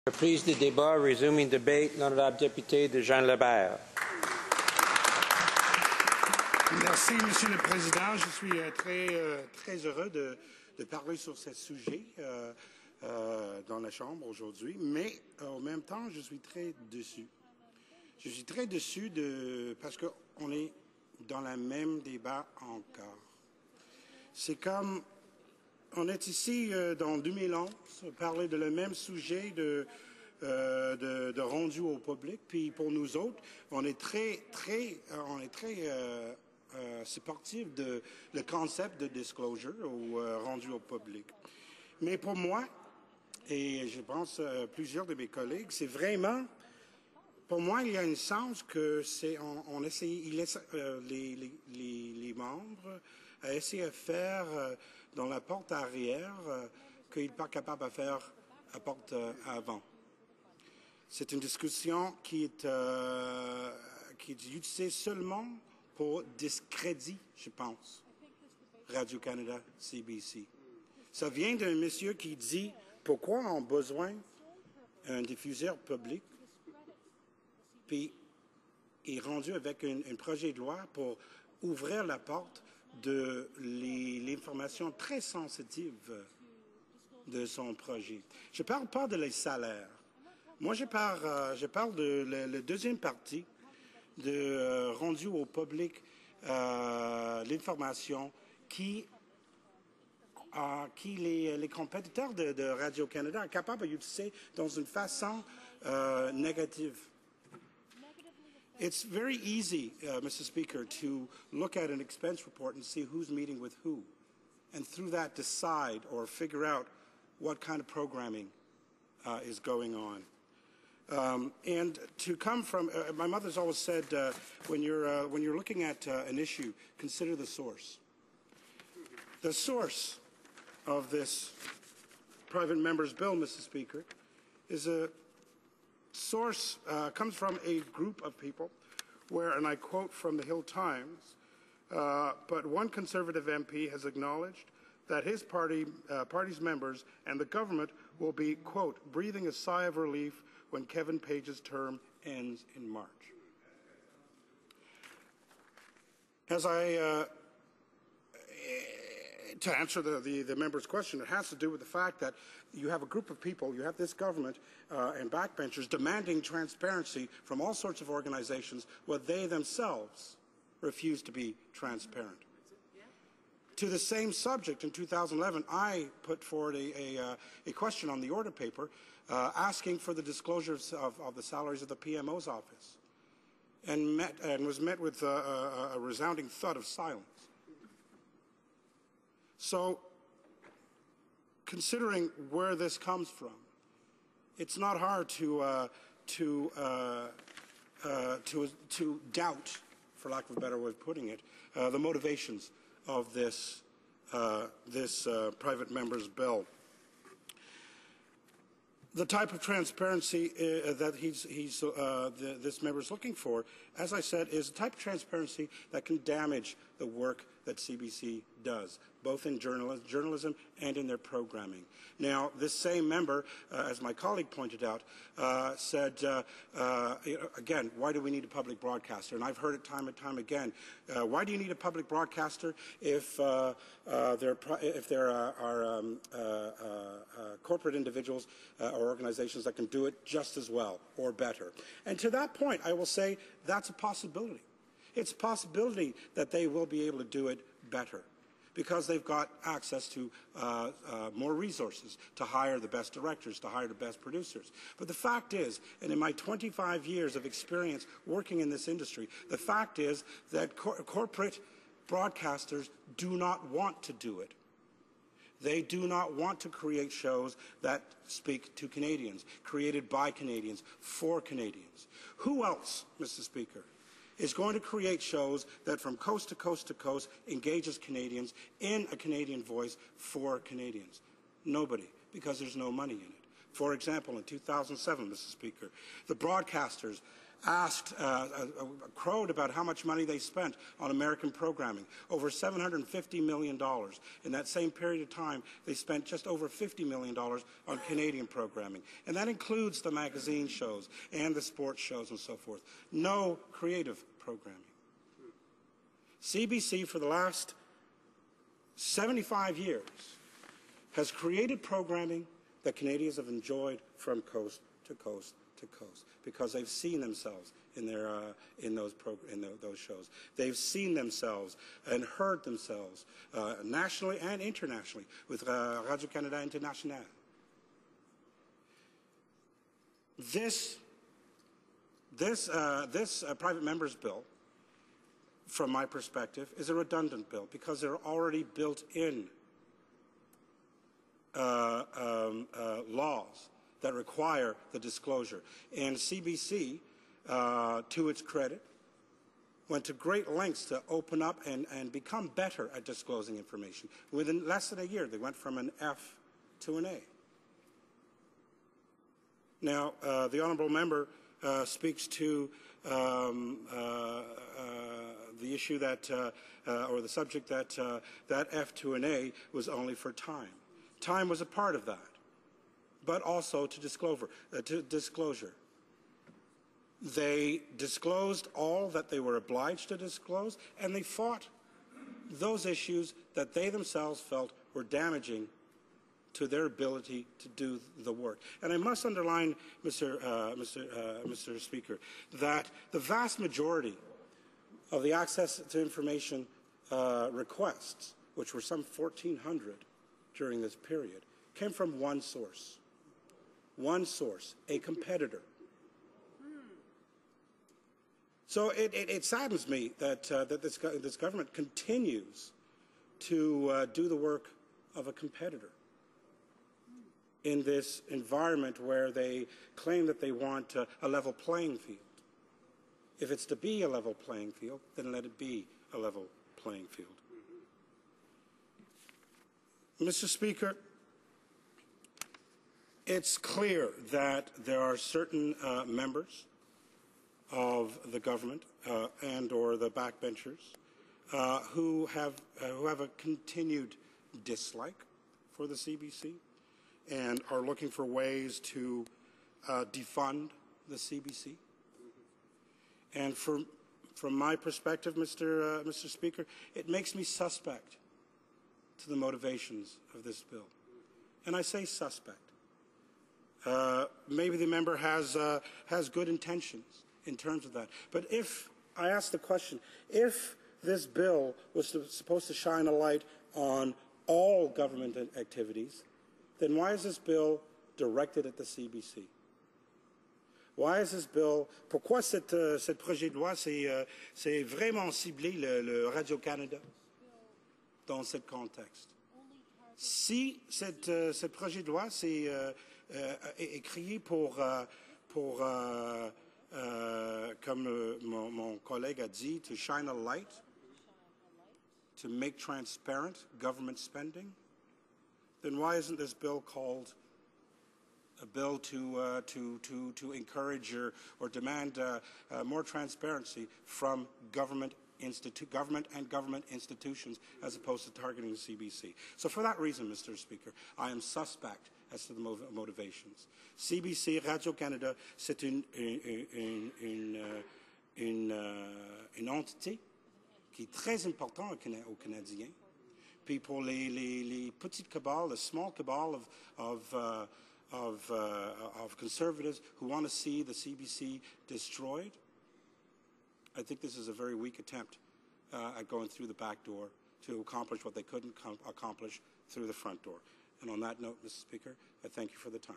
Reprise des débats, resuming debate, l'honorable député de Jean Lebert. Merci, Monsieur le Président. Je suis très heureux de parler sur ce sujet dans la Chambre aujourd'hui, mais en même temps, je suis très déçu. Je suis très déçu parce qu'on est dans le même débat encore. C'est comme on est ici dans 2011, parler de le même sujet de rendu au public. Puis pour nous autres, on est très sportif de le concept de disclosure ou rendu au public. Mais pour moi, et je pense plusieurs de mes collègues, c'est vraiment, pour moi, il y a un sens que c'est, on essaie, les membres à essayer de faire dans la porte arrière qu'ils ne sont pas capables de faire à porte avant. C'est une discussion qui est utilisée seulement pour discrédit, je pense, Radio-Canada, CBC. Ça vient d'un monsieur qui dit pourquoi on a besoin d'un diffuseur public, puis il est rendu avec un projet de loi pour ouvrir la porte de l'information très sensitive de son projet. Je ne parle pas de les salaires. Moi, je parle de la deuxième partie de rendu au public l'information qui les compétiteurs de Radio-Canada sont capables d'utiliser dans une façon négative. It's very easy, Mr. Speaker, to look at an expense report and see who's meeting with who, and through that decide or figure out what kind of programming is going on. And to come from, my mother's always said, when you're looking at an issue, consider the source. The source of this private member's bill, Mr. Speaker, is a source comes from a group of people where, and I quote from the Hill Times, but one Conservative MP has acknowledged that his party's members and the government will be, quote, breathing a sigh of relief when Kevin Page's term ends in March. As to answer the member's question, it has to do with the fact that you have a group of people, you have this government and backbenchers demanding transparency from all sorts of organizations where they themselves refuse to be transparent. To the same subject, in 2011, I put forward a question on the order paper asking for the disclosures of the salaries of the PMO's office, and was met with a resounding thud of silence. So, considering where this comes from, it's not hard to doubt, for lack of a better way of putting it, the motivations of this private member's bill. The type of transparency that this member is looking for, as I said, is a type of transparency that can damage the work that CBC does, both in journalism and in their programming. Now, this same member, as my colleague pointed out, said, again, why do we need a public broadcaster? And I've heard it time and time again. Why do you need a public broadcaster if there are corporate individuals or organizations that can do it just as well or better? And to that point, I will say that's a possibility. It's a possibility that they will be able to do it better because they've got access to more resources to hire the best directors, to hire the best producers. But the fact is, and in my 25 years of experience working in this industry, the fact is that corporate broadcasters do not want to do it. They do not want to create shows that speak to Canadians, created by Canadians, for Canadians. Who else, Mr. Speaker, is going to create shows that from coast to coast to coast engages Canadians in a Canadian voice for Canadians? Nobody, because there's no money in it. For example, in 2007, Mr. Speaker, the broadcasters crowed about how much money they spent on American programming. Over $750 million. In that same period of time, they spent just over $50 million on Canadian programming. And that includes the magazine shows and the sports shows and so forth. No creative programming. CBC, for the last 75 years, has created programming that Canadians have enjoyed from coast to coast to coast, because they've seen themselves in those shows. They've seen themselves and heard themselves nationally and internationally with Radio-Canada International. This private members bill, from my perspective, is a redundant bill because there are already built-in laws that require the disclosure. And CBC, to its credit, went to great lengths to open up and become better at disclosing information. Within less than a year, they went from an F to an A. Now, the honourable member speaks to the issue that, or the subject that that F to an A was only for time. Time was a part of that, but also to disclosure. They disclosed all that they were obliged to disclose, and they fought those issues that they themselves felt were damaging to their ability to do the work. And I must underline, Mr. Speaker, that the vast majority of the access to information requests, which were some 1,400 during this period, came from one source, a competitor. So it saddens me that, this government continues to do the work of a competitor in this environment where they claim that they want a level playing field. If it's to be a level playing field, then let it be a level playing field. Mr. Speaker, it's clear that there are certain members of the government and or the backbenchers who have a continued dislike for the CBC and are looking for ways to defund the CBC. And from my perspective, Mr. Speaker, it makes me suspect to the motivations of this bill. And I say suspect. Maybe the member has good intentions in terms of that. But if, I ask the question, if this bill was supposed to shine a light on all government activities, then why is this bill directed at the CBC? Why is this bill, pourquoi cette projet de loi, c'est vraiment ciblé le Radio-Canada dans ce contexte? Si ce projet de loi est créé pour comme mon collègue a dit, to shine a light, to make transparent government spending, then why isn't this bill called a bill to encourage or demand more transparency from government and government institutions as opposed to targeting the CBC? So for that reason, Mr. Speaker, I am suspect as to the motivations. CBC, Radio-Canada, c'est une entité qui est très importante aux Canadiens. Puis pour les petites cabales, the small cabal of conservatives who want to see the CBC destroyed, I think this is a very weak attempt at going through the back door to accomplish what they couldn't accomplish through the front door. And on that note, Mr. Speaker, I thank you for the time.